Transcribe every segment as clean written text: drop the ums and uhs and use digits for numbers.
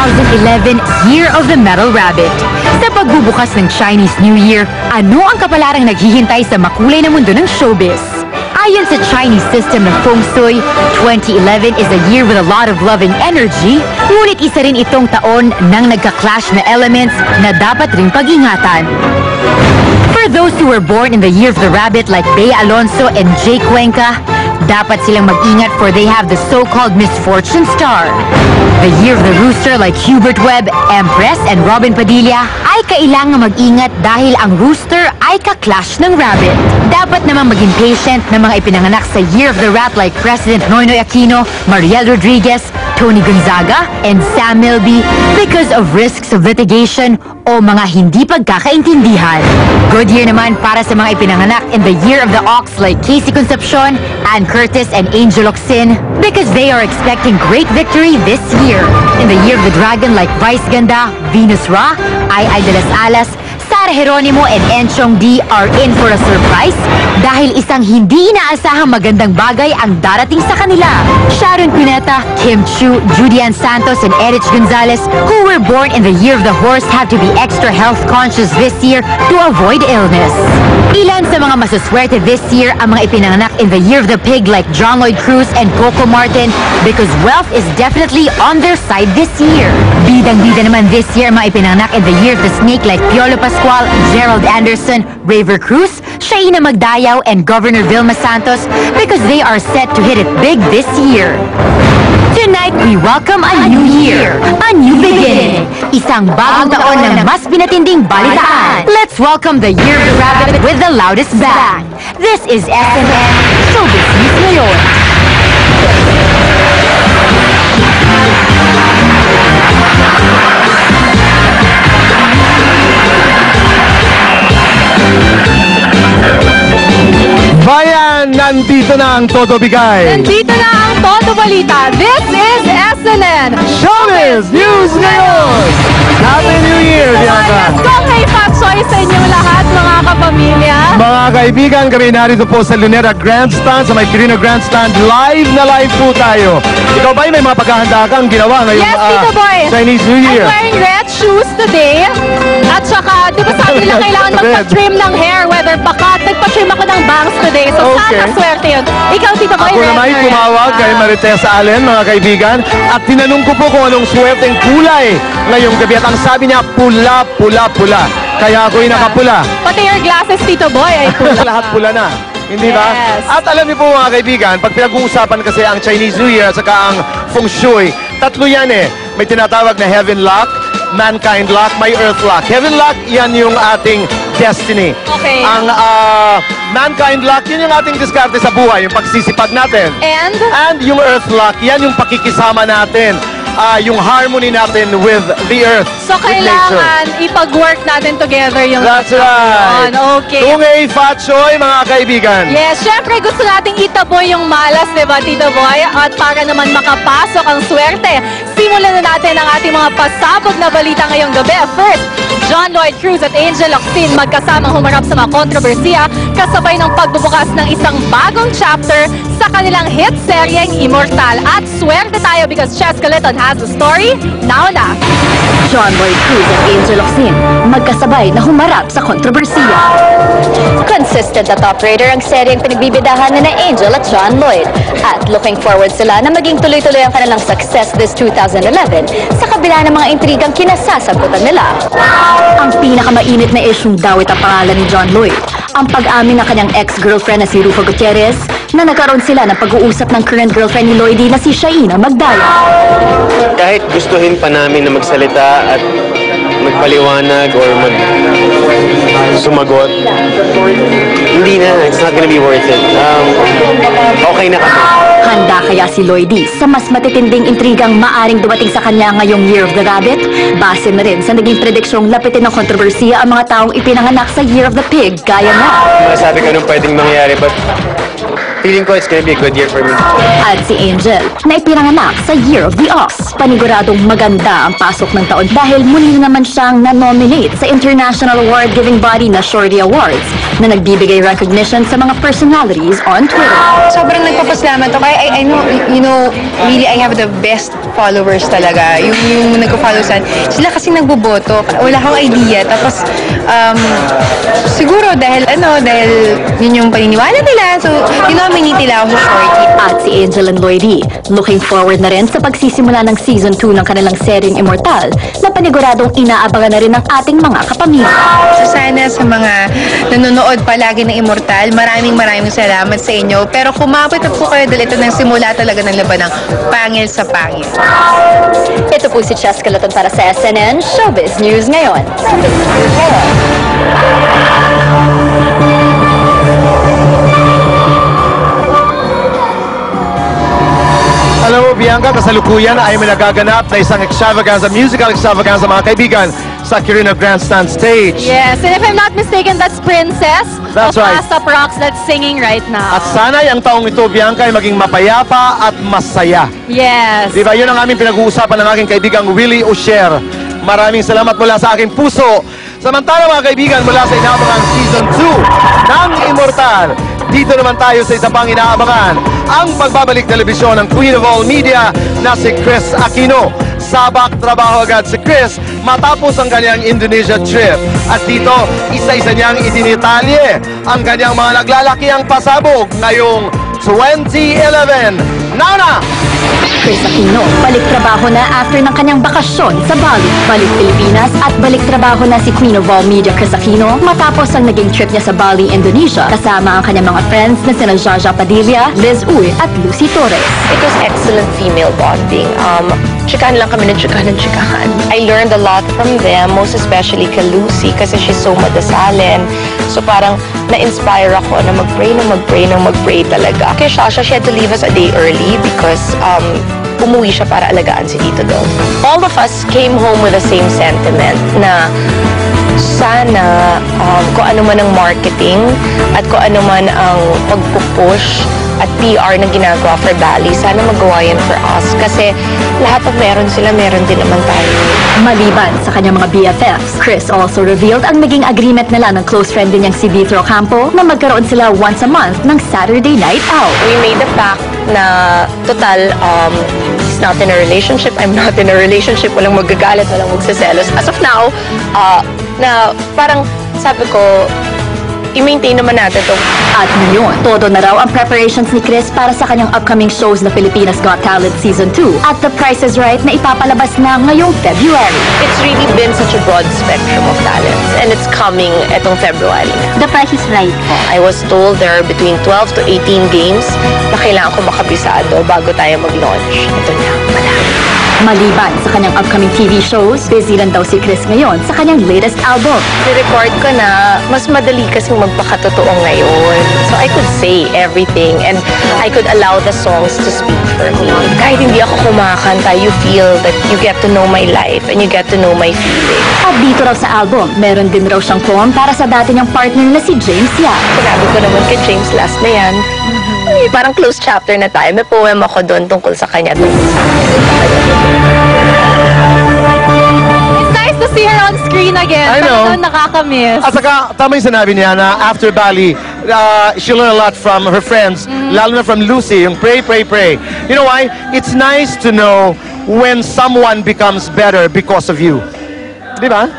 2011 Year of the Metal Rabbit. Sa pagbubukas ng Chinese New Year, ano ang kapalarang naghihintay sa makulay na mundo ng showbiz? Ayon sa Chinese system ng Feng Shui, 2011 is a year with a lot of love and energy, ngunit isa rin itong taon ng nagka-clash na elements na dapat ring pag-ingatan. For those who were born in the year of the rabbit like Bea Alonso and Jay Cuenca, dapat silang mag-ingat for they have the so-called misfortune star. The year of the rooster like Hubert Webb, Empress, and Robin Padilla ay kailangan mag-ingat dahil ang rooster ay ka-clash ng rabbit. Dapat naman maging patient na mga ipinanganak sa year of the rat like President Noynoy Aquino, Mariel Rodriguez, Tony Gonzaga, and Sam Milby because of risks of litigation o mga hindi pagkakaintindihan. Good year naman para sa mga ipinanganak in the year of the ox like Casey Concepcion, Ann Curtis, and Angel Locsin because they are expecting great victory this year. In the year of the dragon like Vice Ganda, Venus Ra, Ai de las Alas, Sara Geronimo, and Enchong D are in for a surprise dahil isang hindi inaasahang magandang bagay ang darating sa kanila. Sharon Cuneta, Kim Chu, Judy Ann Santos, and Erich Gonzalez, who were born in the year of the horse, have to be extra health conscious this year to avoid illness. Ilan sa mga masuswerte this year ang mga ipinanganak in the year of the pig like John Lloyd Cruz and Coco Martin because wealth is definitely on their side this year. Bidang-bida naman this year ang mga ipinanganak in the year of the snake like Piolo Pascual, Gerald Anderson, Raver Cruz, Shaina Magdayaw, and Governor Vilma Santos because they are set to hit it big this year. Tonight, we welcome a new year, a new beginning, isang bagong taon ng mas pinatinding balitaan. Let's welcome the Year of the Rabbit with the loudest bang. This is SNN Showbiz News Ngayon. Bayan, nandito na ang Todo Bigay. Nandito na ang Todo Balita. This is SNN Showbiz News Ngayon! Happy New Year, Bianca! Let's go kay Patsoy sa inyong lahat, mga kapamilya. Mga kaibigan, kami narito po sa Luneta Grandstand, sa may Quirino Grandstand. Live na live po tayo. Ikaw ba may mga paghahanda kang ginawa ngayong Yes, Tito Boy. Chinese New Year? I'm wearing red shoes today. At saka, di ba sabi nila kailangan magpa-trim ng hair, whether bakat, nagpa-trim ako ng bangs today. So Okay. sana swerte yun. Ikaw, Tito Boy, Ako naman ay tumawag kay Marites Allen, mga kaibigan, at tinanong ko po kung anong swerteng kulay ngayong gabi. At ang sabi niya, pula, pula, pula. Kaya ako'y nakapula. Pati your glasses, Tito Boy, ay pula. Lahat pula na. Hindi ba? Yes. At alam niyo po mga kaibigan, pag pinag-uusapan kasi ang Chinese New Year at saka ang Feng Shui, tatlo yan eh. May tinatawag na Heaven Lock, Mankind Lock, may Earth Lock. Heaven Lock, yan yung ating destiny. Okay. Ang Mankind Lock, yun yung ating diskarte sa buhay, yung pagsisipag natin. And yung Earth Lock, yan yung pakikisama natin. Yung harmony natin with the earth, So, with nature. kailangan ipag-work natin together yung... That's right. Okay. Tungay Fat Choy, mga kaibigan. Yes, syempre gusto nating itaboy yung malas, di ba, Tito Boy? At para naman makapasok ang swerte, simulan na natin ang ating mga pasabog na balita ngayong gabi. First, John Lloyd Cruz at Angel Locsin magkasamang humarap sa mga kontrobersiya kasabay ng pagbubukas ng isang bagong chapter sa kanilang hit seryeng Immortal. At swerte tayo because Chess Caleton has the story now na. John Lloyd Cruz at Angel Locsin magkasabay na humarap sa kontrobersiya. Consistent at operator ang seryeng pinagbibidahan na Angel at John Lloyd. At looking forward sila na maging tuloy-tuloy ang kanilang success this 2011 sa kabila ng mga intrigang kinasasagutan nila. Ang pinakamainit na isyung dawit ang pangalan ni John Lloyd. Ang pag-amin ng kanyang ex-girlfriend na si Rufo Gutierrez na nagkaroon sila ng pag-uusap ng current girlfriend ni Lloydie na si Shaina Magdayaw. Kahit gustuhin pa namin na magsalita at magpaliwanag or sumagot, hindi na. It's not gonna be worth it. Okay na kami. Handa kaya si Lloydie sa mas matitinding intrigang maaring dumating sa kanya ngayong Year of the Rabbit? Base na rin sa naging prediksyong lapitin ng kontrobersiya ang mga taong ipinanganak sa Year of the Pig, gaya na. Masabi ko anong pwedeng mangyari, but feeling ko it's gonna be a good year for me. At si Angel, na ipinanganak sa Year of the Ox. Paniguradong maganda ang pasok ng taon dahil muli na naman siyang na-nominate sa international award-giving body na Shorty Awards na nagbibigay recognition sa mga personalities on Twitter. Sobrang nagpapasalamat ako. I know, you know, really I have the best followers talaga. Yung nagpo-follow sila kasi nagboboto. Wala akong idea. Tapos, siguro dahil yun yung paniniwala nila. So, dinominate nila ako sa Shorty. At si Angel and Lloydie, looking forward na rin sa pagsisimula ng Season 2 ng kanilang seryeng Immortal na paniguradong inaabangan na rin ng ating mga kapamilya. So, sana sa mga nanonood palagi ng Immortal, maraming salamat sa inyo. Pero kumapit na po kayo dahil ito nang simula talaga ng laban ng pangil sa pangil. Ito po si Cheska Laton para sa SNN Showbiz News ngayon. Alam mo, Bianca, kasalukuyan ay may nagaganap na isang extravaganza, musical extravaganza, mga kaibigan, sa Quirino Grandstand stage. Yes, and if I'm not mistaken, that's Princess That's of right. ASAP Rocks that's singing right now. At sana'y ang taong ito, Bianca, ay maging mapayapa at masaya. Yes. Di ba, yun ang aming pinag-uusapan ng aking kaibigang Willie Usher. Maraming salamat mula sa aking puso. Samantala, mga kaibigan, mula sa inaabangan Season 2 ng Immortal, dito naman tayo sa isa pang inaabangan, ang pagbabalik telebisyon ng Queen of All Media na si Chris Aquino. Sabak trabaho agad si Chris matapos ang kanyang Indonesia trip. At dito, isa-isa niyang idinitalye ang kanyang mga naglalakiang pasabog ngayong 2011. Nana! Chris Aquino, balik trabaho na after ng kanyang bakasyon sa Bali. Balik Pilipinas at balik trabaho na si Queen of All Media Chris Aquino matapos ang naging trip niya sa Bali, Indonesia kasama ang kanyang mga friends na sina Jaja Padilla, Liz Uy at Lucy Torres. It was excellent female bonding. Chikahan lang kami ng chikahan. I learned a lot from them, most especially kay Lucy kasi she's so madasalin. So parang na-inspire ako na mag-pray talaga. Kay Shasha, she had to leave us a day early because umuwi siya para alagaan si Tito Dog. All of us came home with the same sentiment na sana kung ano man ang marketing at kung ano man ang pagpupush at PR na ginagawa for Bali, sana magawa yan for us. Kasi lahat ng meron sila, meron din naman tayo. Maliban sa kanyang mga BFFs, Chris also revealed ang naging agreement nila ng close friend din niyang si Vitro Campo na magkaroon sila once a month ng Saturday night out. We made a pact na total, he's not in a relationship, I'm not in a relationship, walang magagalit, walang magsiselos. As of now, na parang sabi ko, i-maintain naman natin ito. At ngayon, todo na raw ang preparations ni Chris para sa kanyang upcoming shows na Pilipinas Got Talent Season 2 at The Price is Right na ipapalabas na ngayong February. It's really been such a broad spectrum of talents and it's coming etong February na. The Price is Right. I was told there are between 12 to 18 games na kailangan ko makabisado bago tayo mag-launch. Ito na, malapit. Maliban sa kanyang upcoming TV shows, busy lang daw si Chris ngayon sa kanyang latest album. I-record ko na, mas madali kasing magpakatotoo ngayon. So I could say everything and I could allow the songs to speak for me. Kahit hindi ako kumakanta, you feel that you get to know my life and you get to know my feelings. At dito raw sa album, meron din raw siyang poem para sa dati niyang partner na si James Yap. Sinabi ko naman kay James last na yan. Ay, parang close chapter na tayo. May poem ako doon tungkol sa kanya. It's nice to see her on screen again. I know. Talagang nakakamiss. At saka, tama yung sinabi niya na after Bali, she learned a lot from her friends, lalo na from Lucy, yung pray. You know why? It's nice to know when someone becomes better because of you. Di ba?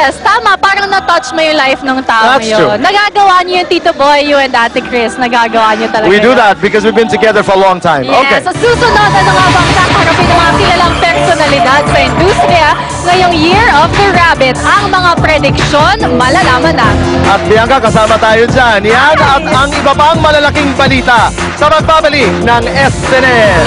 Yes, tama. Parang na-touch mo yung life ng tao That's yun. true. Nagagawa niyo yung Tito Boy, you and Ate Chris. Nagagawa niyo talaga We do yun. that because we've been together for a long time. Yes, Okay. sa susunod, ano nga bang kakarapin ng mga kilalang personalidad sa industriya ngayong Year of the Rabbit? Ang mga prediksyon, malalaman na. At Bianca, kasama tayo dyan. Yan at ang iba pang malalaking balita sa magbabalik ng SNN.